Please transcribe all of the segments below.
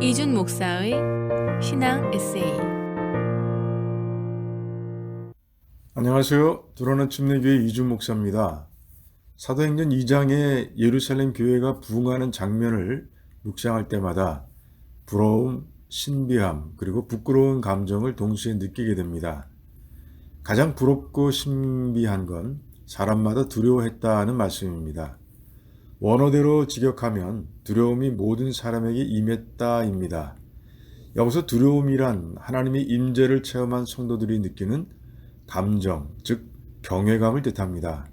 이준 목사의 신앙 에세이. 안녕하세요. 드러난 침례교회 이준 목사입니다. 사도행전 2장의 예루살렘 교회가 부흥하는 장면을 묵상할 때마다 부러움, 신비함, 그리고 부끄러운 감정을 동시에 느끼게 됩니다. 가장 부럽고 신비한 건 사람마다 두려워했다는 말씀입니다. 원어대로 직역하면 두려움이 모든 사람에게 임했다입니다. 여기서 두려움이란 하나님의 임재를 체험한 성도들이 느끼는 감정, 즉 경외감을 뜻합니다.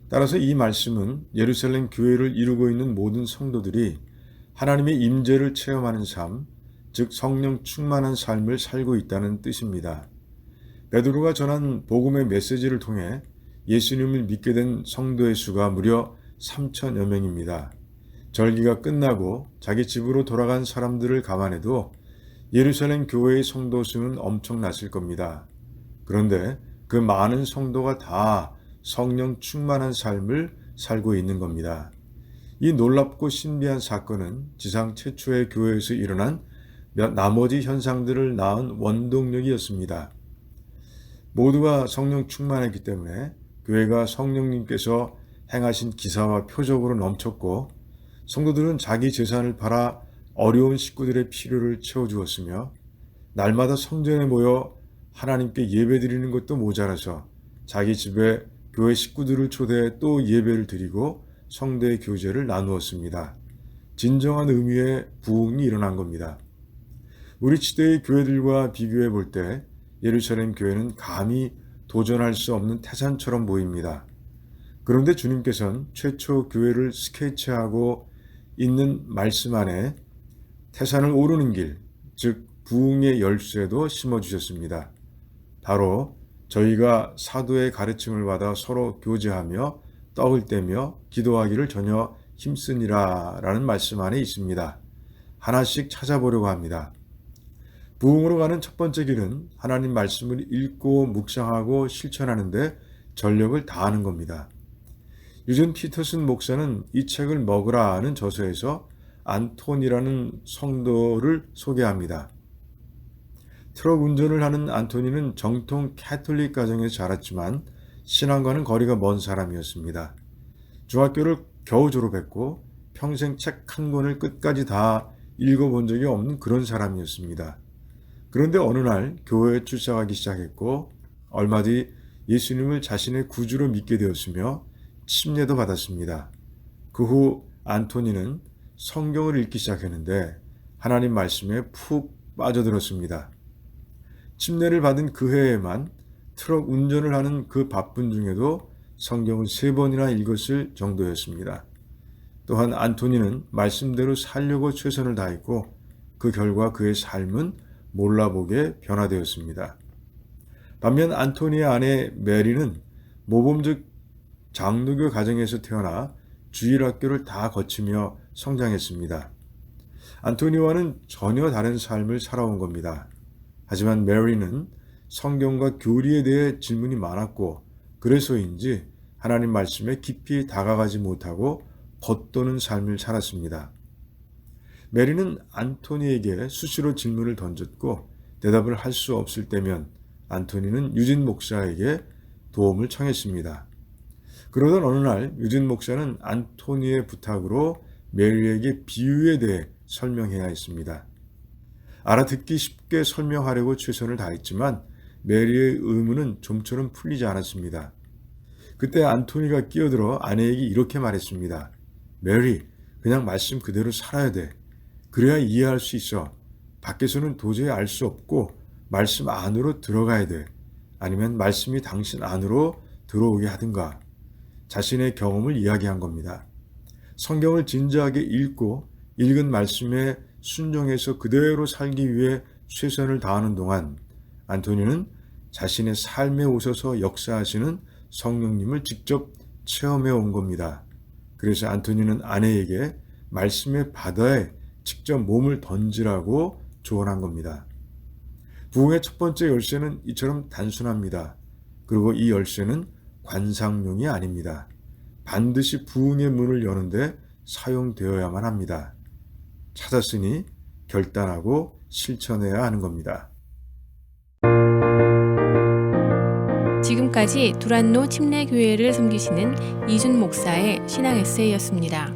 따라서 이 말씀은 예루살렘 교회를 이루고 있는 모든 성도들이 하나님의 임재를 체험하는 삶, 즉 성령 충만한 삶을 살고 있다는 뜻입니다. 베드로가 전한 복음의 메시지를 통해 예수님을 믿게 된 성도의 수가 무려 3천여 명입니다. 절기가 끝나고 자기 집으로 돌아간 사람들을 감안해도 예루살렘 교회의 성도 수는 엄청났을 겁니다. 그런데 그 많은 성도가 다 성령 충만한 삶을 살고 있는 겁니다. 이 놀랍고 신비한 사건은 지상 최초의 교회에서 일어난 나머지 현상들을 낳은 원동력이었습니다. 모두가 성령 충만했기 때문에 교회가 성령님께서 행하신 기사와 표적으로 넘쳤고, 성도들은 자기 재산을 팔아 어려운 식구들의 필요를 채워주었으며, 날마다 성전에 모여 하나님께 예배드리는 것도 모자라서 자기 집에 교회 식구들을 초대해 또 예배를 드리고 성도의 교제를 나누었습니다. 진정한 의미의 부흥이 일어난 겁니다. 우리 시대의 교회들과 비교해 볼 때 예루살렘 교회는 감히 도전할 수 없는 태산처럼 보입니다. 그런데 주님께서는 최초 교회를 스케치하고 있는 말씀 안에 태산을 오르는 길, 즉 부흥의 열쇠도 심어주셨습니다. 바로 저희가 사도의 가르침을 받아 서로 교제하며 떡을 떼며 기도하기를 전혀 힘쓰니라 라는 말씀 안에 있습니다. 하나씩 찾아보려고 합니다. 부흥으로 가는 첫 번째 길은 하나님 말씀을 읽고 묵상하고 실천하는데 전력을 다하는 겁니다. 유전 피터슨 목사는 이 책을 먹으라는 저서에서 안토니라는 성도를 소개합니다. 트럭 운전을 하는 안토니는 정통 캐톨릭 가정에서 자랐지만 신앙과는 거리가 먼 사람이었습니다. 중학교를 겨우 졸업했고 평생 책 한 권을 끝까지 다 읽어본 적이 없는 그런 사람이었습니다. 그런데 어느 날 교회에 출석하기 시작했고 얼마 뒤 예수님을 자신의 구주로 믿게 되었으며 침례도 받았습니다. 그 후 안토니는 성경을 읽기 시작했는데 하나님 말씀에 푹 빠져들었습니다. 침례를 받은 그 해에만 트럭 운전을 하는 그 바쁜 중에도 성경을 3번이나 읽었을 정도였습니다. 또한 안토니는 말씀대로 살려고 최선을 다했고 그 결과 그의 삶은 몰라보게 변화되었습니다. 반면 안토니의 아내 메리는 모범적 장로교 가정에서 태어나 주일학교를 다 거치며 성장했습니다. 안토니와는 전혀 다른 삶을 살아온 겁니다. 하지만 메리는 성경과 교리에 대해 질문이 많았고 그래서인지 하나님 말씀에 깊이 다가가지 못하고 겉도는 삶을 살았습니다. 메리는 안토니에게 수시로 질문을 던졌고 대답을 할 수 없을 때면 안토니는 유진 목사에게 도움을 청했습니다. 그러던 어느 날 유진 목사는 안토니의 부탁으로 메리에게 비유에 대해 설명해야 했습니다. 알아듣기 쉽게 설명하려고 최선을 다했지만 메리의 의문은 좀처럼 풀리지 않았습니다. 그때 안토니가 끼어들어 아내에게 이렇게 말했습니다. 메리, 그냥 말씀 그대로 살아야 돼. 그래야 이해할 수 있어. 밖에서는 도저히 알 수 없고 말씀 안으로 들어가야 돼. 아니면 말씀이 당신 안으로 들어오게 하든가. 자신의 경험을 이야기한 겁니다. 성경을 진지하게 읽고 읽은 말씀에 순종해서 그대로 살기 위해 최선을 다하는 동안 안토니는 자신의 삶에 오셔서 역사하시는 성령님을 직접 체험해 온 겁니다. 그래서 안토니는 아내에게 말씀의 바다에 직접 몸을 던지라고 조언한 겁니다. 부흥의 첫 번째 열쇠는 이처럼 단순합니다. 그리고 이 열쇠는 관상용이 아닙니다. 반드시 부흥의 문을 여는데 사용되어야만 합니다. 찾았으니 결단하고 실천해야 하는 겁니다. 지금까지 두란노 침례교회를 섬기시는 이준 목사의 신앙 에세이였습니다.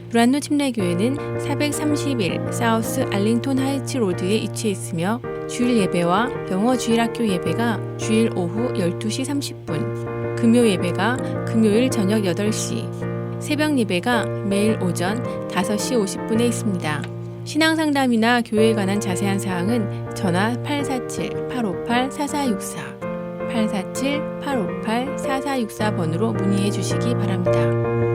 두란노 침례교회는 431 사우스 알링톤 하이츠 로드에 위치해 있으며 주일 예배와 영어 주일학교 예배가 주일 오후 12시 30분, 금요 예배가 금요일 저녁 8시, 새벽 예배가 매일 오전 5시 50분에 있습니다. 신앙 상담이나 교회에 관한 자세한 사항은 전화 847-858-4464, 847-858-4464번으로 문의해 주시기 바랍니다.